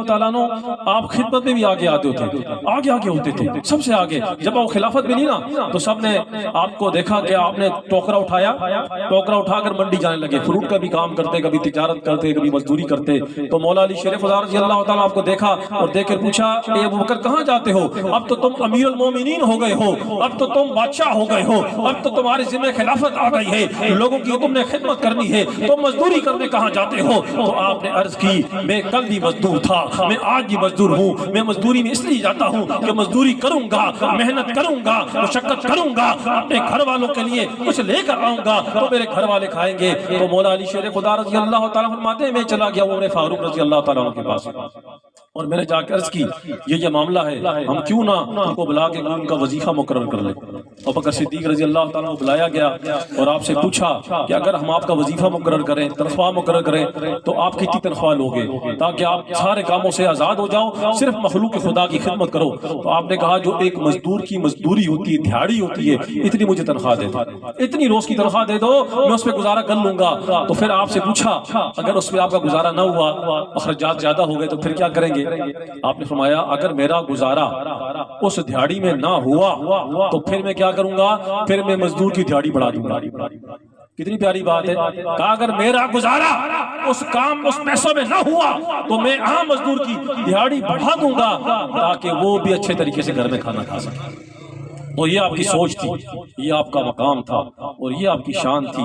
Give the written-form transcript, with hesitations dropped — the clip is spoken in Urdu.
تعالیٰ عنہ آپ خدمت میں بھی آگے آتے ہوتے، آگے آگے ہوتے تھے، سب سے آگے۔ جب آپ خلافت ملی نا تو سب نے آپ کو دیکھا کہ آپ نے ٹوکرا اٹھایا، ٹوکرا اٹھا کر منڈی جانے لگے، فروٹ کا بھی کام کرتے، کبھی تجارت کرتے، کبھی مزدوری کرتے۔ تو مولا علی شیر خدا رضی اللہ تعالیٰ آپ کو دیکھا اور دیکھ کر پوچھا اے ابو بکر کہاں جاتے ہو؟ اب تو تم امیر المومنین ہو گئے ہو، اب تو تم بادشاہ ہو گئے ہو، اب تو تمہارے ذمہ خلافت آ گئی ہے، لوگوں کی تم نے خدمت کرنی ہے، تم مزدوری کرنے کہاں جاتے ہو؟ تو آپ نے عرض کی میں کل بھی مزدور تھا، میں آج بھی مزدور ہوں، میں مزدوری میں اس لیے جاتا ہوں کہ مزدوری کروں گا، محنت کروں گا، مشقت کروں گا، اپنے گھر والوں کے لیے کچھ لے کر آؤں گا تو میرے گھر والے کھائیں گے۔ تو مولا علی شیر خدا رضی اللہ تعالیٰ فرماتے ہیں میں چلا گیا عمر فاروق رضی اللہ تعالیٰ کے پاس اور میں نے جا کے عرض کی یہ معاملہ ہے، ہم کیوں نہ ان کو بلا کے ان کا وظیفہ مقرر کر لیں۔ ابو بکر صدیق رضی اللہ تعالیٰ کو بلایا گیا اور آپ سے پوچھا کہ اگر ہم آپ کا وظیفہ مقرر کریں، تنخواہ مقرر کریں تو آپ کتنی تنخواہ لوگے تاکہ آپ سارے کاموں سے آزاد ہو جاؤ، صرف مخلوق خدا کی خدمت کرو؟ تو آپ نے کہا جو ایک مزدور کی مزدوری ہوتی ہے، دیہاڑی ہوتی ہے، اتنی مجھے تنخواہ دے دو، اتنی روز کی تنخواہ دے دو، میں اس پہ گزارا کر لوں گا۔ تو پھر آپ سے پوچھا اگر اس پہ آپ کا گزارا نہ ہوا، اخراجات زیادہ ہو گئے تو پھر کیا کریں گے؟ آپ نے فرمایا اگر میرا گزارا اس دیہاڑی میں نہ ہوا تو پھر میں کیا کروں گا؟ پھر میں مزدور کی دیہاڑی بڑھا دوں گا۔ کتنی پیاری بات ہے، کہا اگر میرا گزارا اس کام اس پیسوں میں نہ ہوا تو میں عام مزدور کی دیہاڑی بڑھا دوں گا تاکہ وہ بھی اچھے طریقے سے گھر میں کھانا کھا سکے۔ اور یہ آپ کی سوچ تھی، یہ آپ کا مقام تھا اور یہ آپ کی شان تھی۔